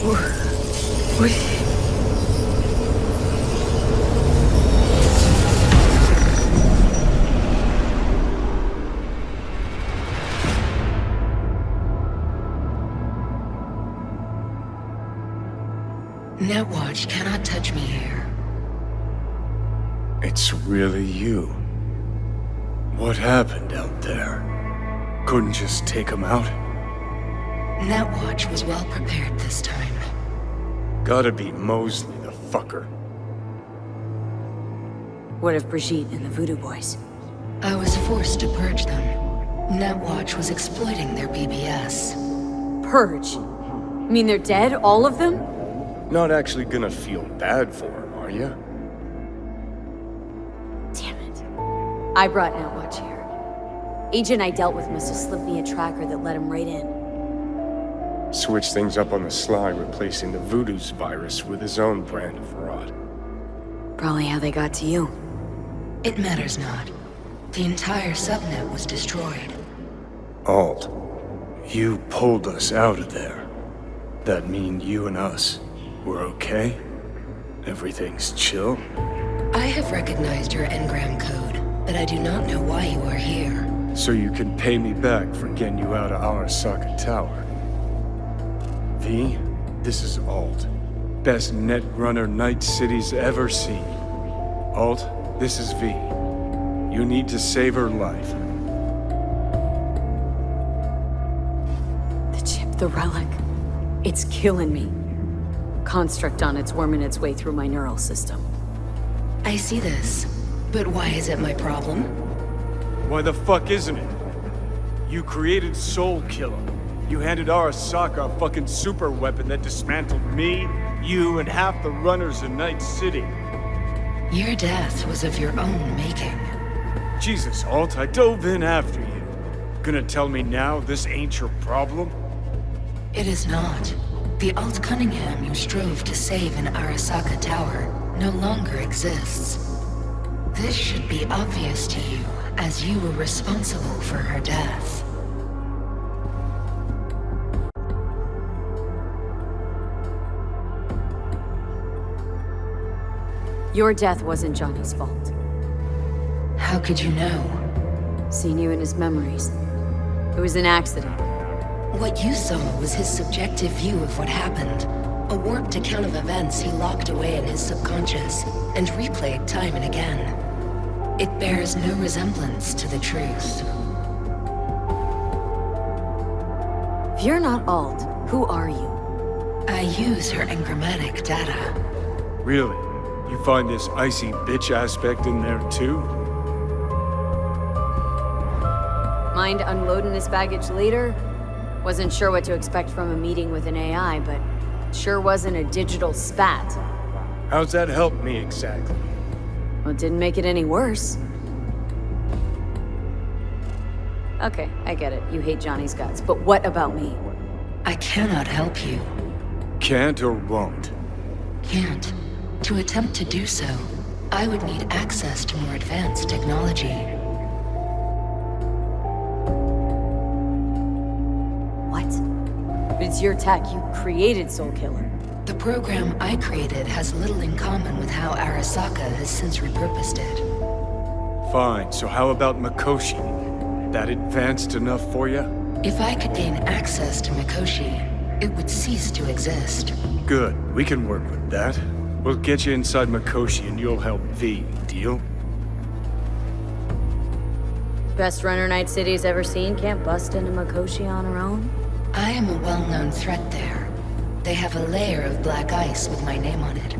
H: Netwatch cannot touch me here.
E: It's really you. What happened out there? Couldn't just take him out?
H: Netwatch was well prepared this time.
E: Gotta be Mosley, the fucker.
B: What of Brigitte and the Voodoo Boys?
H: I was forced to purge them. Netwatch was exploiting their BBS.
B: Purge? You mean they're dead, all of them?
E: Not actually gonna feel bad for him, are you?
B: Damn it. I brought Netwatch here. Agent I dealt with must have slipped me a tracker that let him right in.
E: Switch things up on the sly, replacing the Voodoo's virus with his own brand of rot.
B: Probably how they got to you.
H: It matters not. The entire subnet was destroyed.
E: Alt, you pulled us out of there. That mean you and us, we're okay? Everything's chill?
H: I have recognized your engram code, but I do not know why you are here.
E: So you can pay me back for getting you out of Arasaka Tower. V, this is Alt. Best netrunner Night City's ever seen. Alt, this is V. You need to save her life.
B: The chip, the relic. It's killing me. Construct on it's worming its way through my neural system.
H: I see this, but why is it my problem?
E: Why the fuck isn't it? You created Soul Killer. You handed Arasaka a fucking super weapon that dismantled me, you, and half the runners in Night City.
H: Your death was of your own making.
E: Jesus, Alt, I dove in after you. Gonna tell me now this ain't your problem?
H: It is not. The Alt Cunningham you strove to save in Arasaka Tower no longer exists. This should be obvious to you, as you were responsible for her death.
B: Your death wasn't Johnny's fault.
H: How could you know?
B: Seen you in his memories. It was an accident.
H: What you saw was his subjective view of what happened. A warped account of events he locked away in his subconscious and replayed time and again. It bears no resemblance to the truth.
B: If you're not Alt, who are you?
H: I use her engrammatic data.
E: Really? You find this icy bitch aspect in there too?
B: Mind unloading this baggage later? Wasn't sure what to expect from a meeting with an AI, but sure wasn't a digital spat.
E: How's that help me exactly?
B: Well, it didn't make it any worse. Okay, I get it. You hate Johnny's guts. But what about me?
H: I cannot help you.
E: Can't or won't?
H: Can't. To attempt to do so, I would need access to more advanced technology.
B: What? It's your tech. You created Soul Killer.
H: The program I created has little in common with how Arasaka has since repurposed it.
E: Fine, so how about Mikoshi? That advanced enough for you?
H: If I could gain access to Mikoshi, it would cease to exist.
E: Good, we can work with that. We'll get you inside Mikoshi and you'll help V, deal?
B: Best runner Night City's ever seen can't bust into Mikoshi on her own?
H: I am a well-known threat there. They have a layer of black ice with my name on it.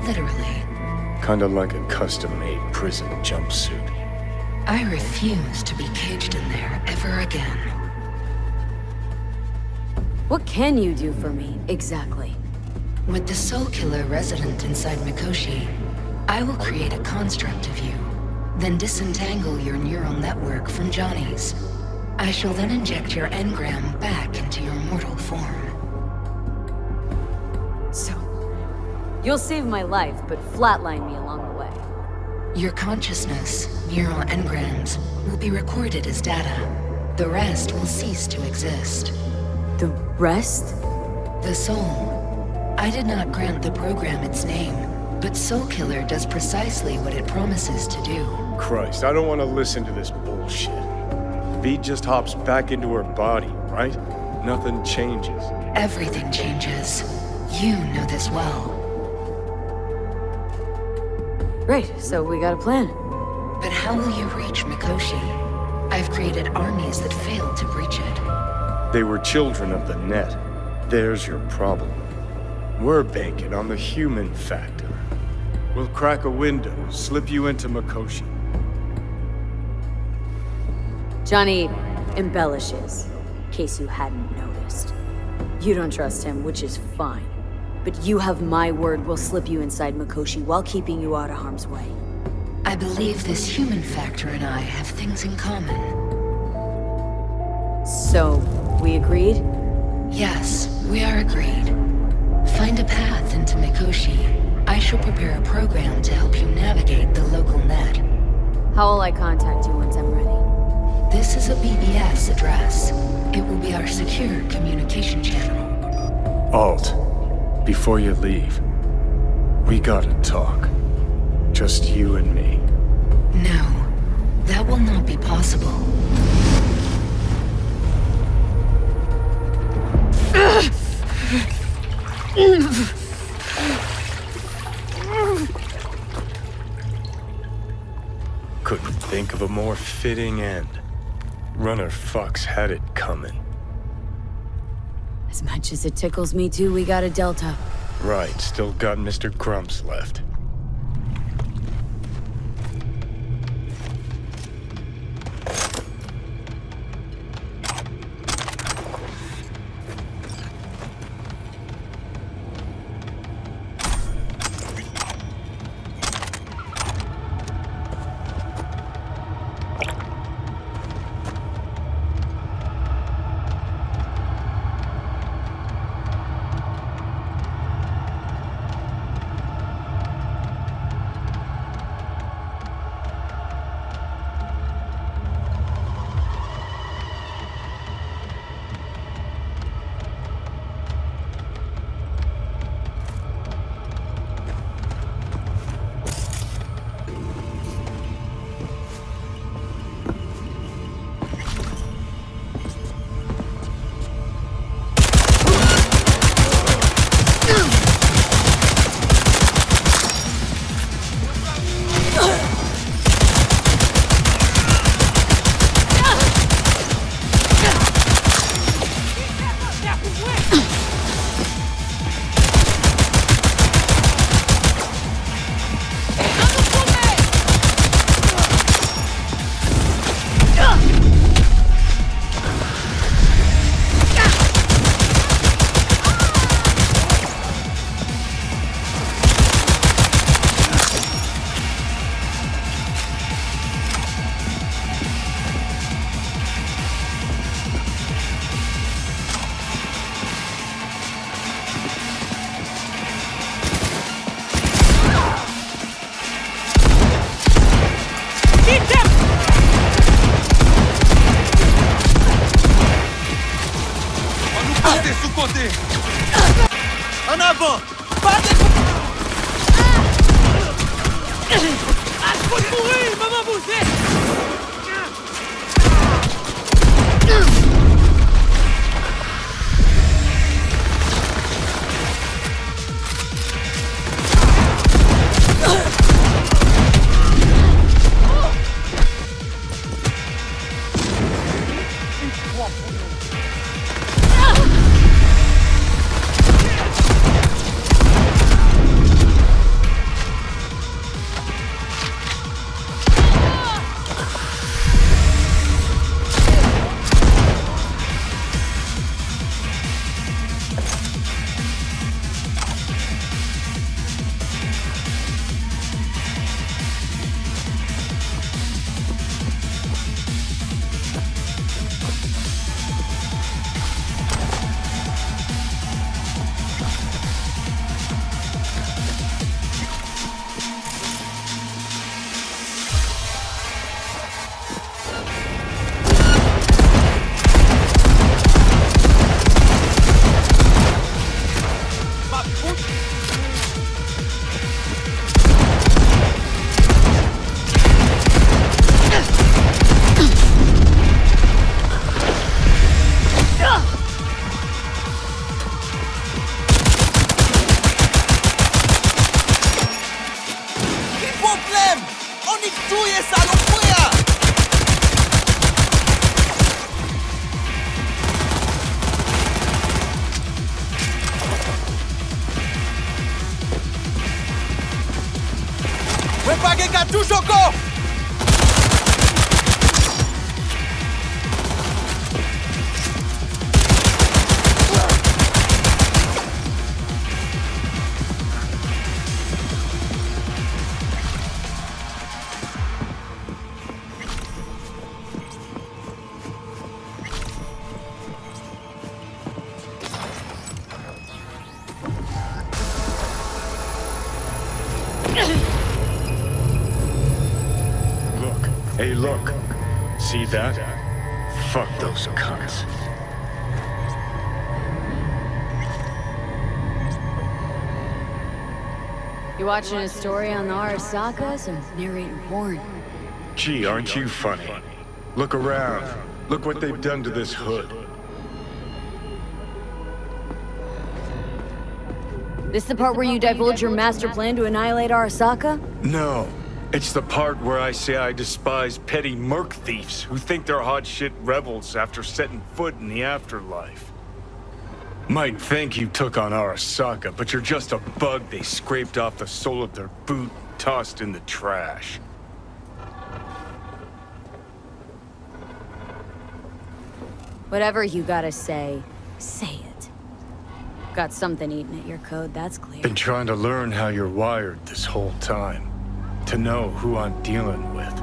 H: Literally.
E: Kinda like a custom-made prison jumpsuit.
H: I refuse to be caged in there ever again.
B: What can you do for me, exactly?
H: With the Soul Killer resident inside Mikoshi, I will create a construct of you, then disentangle your neural network from Johnny's. I shall then inject your engram back into your mortal form.
B: So, you'll save my life, but flatline me along the way.
H: Your consciousness, neural engrams, will be recorded as data. The rest will cease to exist.
B: The rest?
H: The soul. I did not grant the program its name, but Soul Killer does precisely what it promises to do.
E: Christ, I don't want to listen to this bullshit. V just hops back into her body, right? Nothing changes.
H: Everything changes. You know this well.
B: Great, so we got a plan.
H: But how will you reach Mikoshi? I've created armies that failed to breach it.
E: They were children of the net. There's your problem. We're banking on the human factor. We'll crack a window, slip you into Mikoshi.
B: Johnny embellishes, in case you hadn't noticed. You don't trust him, which is fine. But you have my word we'll slip you inside Mikoshi while keeping you out of harm's way.
H: I believe this human factor and I have things in common.
B: So, we agreed?
H: Yes, we are agreed. Find a path into Mikoshi. I shall prepare a program to help you navigate the local net.
B: How will I contact you once I'm ready?
H: This is a BBS address. It will be our secure communication channel.
E: Alt, before you leave, we gotta talk. Just you and me.
H: No, that will not be possible.
E: Couldn't think of a more fitting end. Runner fucks had it coming.
B: As much as it tickles me too, we got a Delta.
E: Right, still got Mr. Grumps left.
G: Bravo!
E: Hey, look. See that? Fuck those cunts.
B: You watching a story on the Arasakas or narrating porn?
E: Gee, aren't you funny? Look around. Look what they've done to this hood.
B: This the part where you divulge your master plan to annihilate Arasaka?
E: No. It's the part where I say I despise petty merc thieves who think they're hot shit rebels after setting foot in the afterlife. Might think you took on Arasaka, but you're just a bug they scraped off the sole of their boot and tossed in the trash.
B: Whatever you gotta say, say it. Got something eating at your code, that's clear.
E: Been trying to learn how you're wired this whole time. To know who I'm dealing with.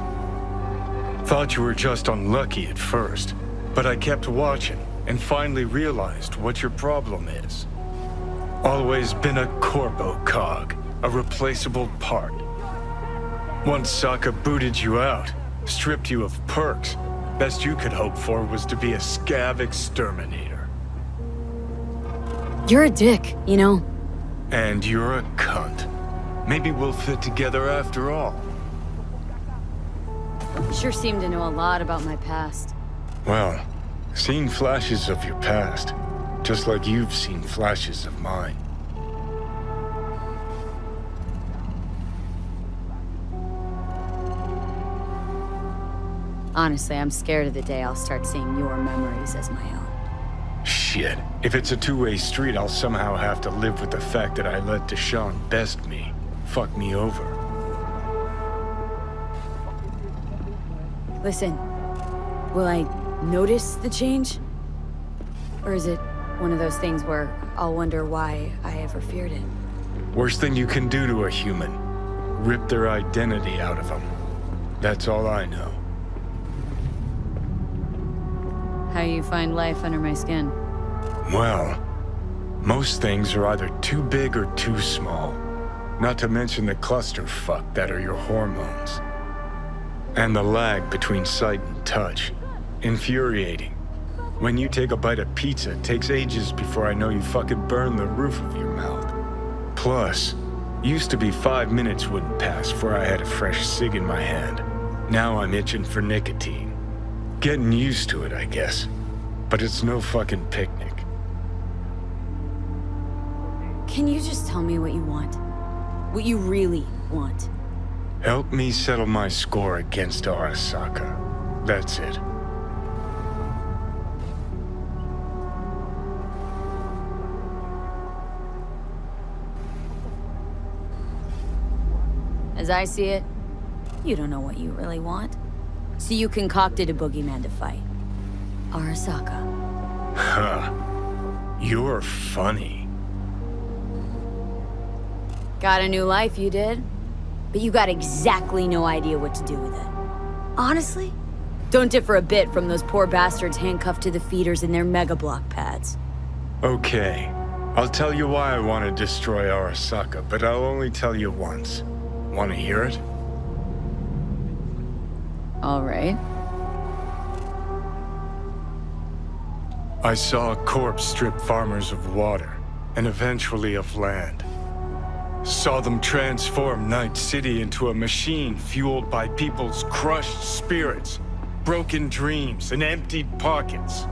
E: Thought you were just unlucky at first, but I kept watching and finally realized what your problem is. Always been a corpo cog, a replaceable part. Once Sokka booted you out, stripped you of perks, best you could hope for was to be a scav exterminator.
B: You're a dick, you know?
E: And you're a cunt. Maybe we'll fit together after all.
B: Sure seem to know a lot about my past.
E: Well, seen flashes of your past, just like you've seen flashes of mine.
B: Honestly, I'm scared of the day I'll start seeing your memories as my own.
E: Shit. If it's a two-way street, I'll somehow have to live with the fact that I let Deshaun best me. Fuck me over.
B: Listen, will I notice the change? Or is it one of those things where I'll wonder why I ever feared it?
E: Worst thing you can do to a human. Rip their identity out of them. That's all I know.
B: How you find life under my skin?
E: Well, most things are either too big or too small. Not to mention the clusterfuck that are your hormones. And the lag between sight and touch. Infuriating. When you take a bite of pizza, it takes ages before I know you fucking burned the roof of your mouth. Plus, used to be 5 minutes wouldn't pass before I had a fresh cig in my hand. Now I'm itching for nicotine. Getting used to it, I guess. But it's no fucking picnic.
B: Can you just tell me what you want? What you really want?
E: Help me settle my score against Arasaka. That's it.
B: As I see it, you don't know what you really want. So you concocted a boogeyman to fight. Arasaka.
E: Huh. You're funny.
B: Got a new life, you did. But you got exactly no idea what to do with it. Honestly, don't differ a bit from those poor bastards handcuffed to the feeders in their mega block pads.
E: Okay. I'll tell you why I want to destroy Arasaka, but I'll only tell you once. Want to hear it?
B: All right.
E: I saw a corpse strip farmers of water, and eventually of land. Saw them transform Night City into a machine fueled by people's crushed spirits, broken dreams, and emptied pockets.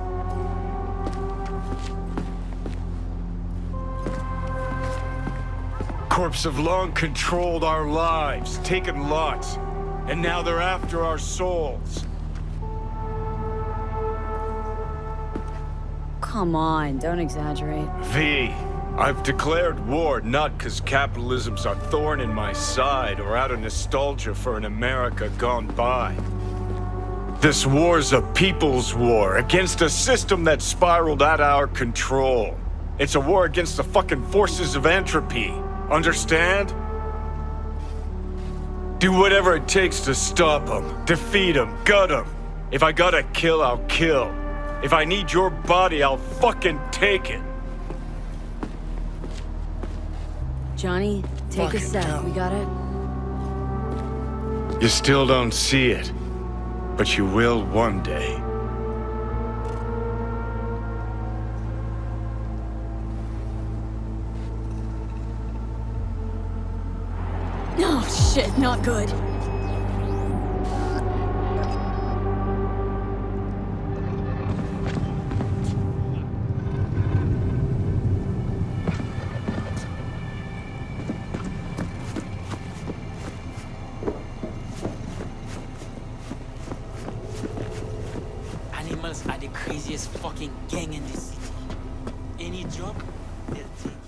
E: Corps have long controlled our lives, taken lots, and now they're after our souls.
B: Come on, don't exaggerate.
E: V, I've declared war not because capitalism's a thorn in my side or out of nostalgia for an America gone by. This war's a people's war against a system that spiraled out of our control. It's a war against the fucking forces of entropy. Understand? Do whatever it takes to stop them, defeat them, gut them. If I gotta kill, I'll kill. If I need your body, I'll fucking take it.
B: Johnny, take
E: Fucking
B: a sec.
E: hell.
B: We got it?
E: You still don't see it, but you will one day.
B: Oh shit, not good.
R: Animals are the craziest fucking gang in this city. Any job, they'll take.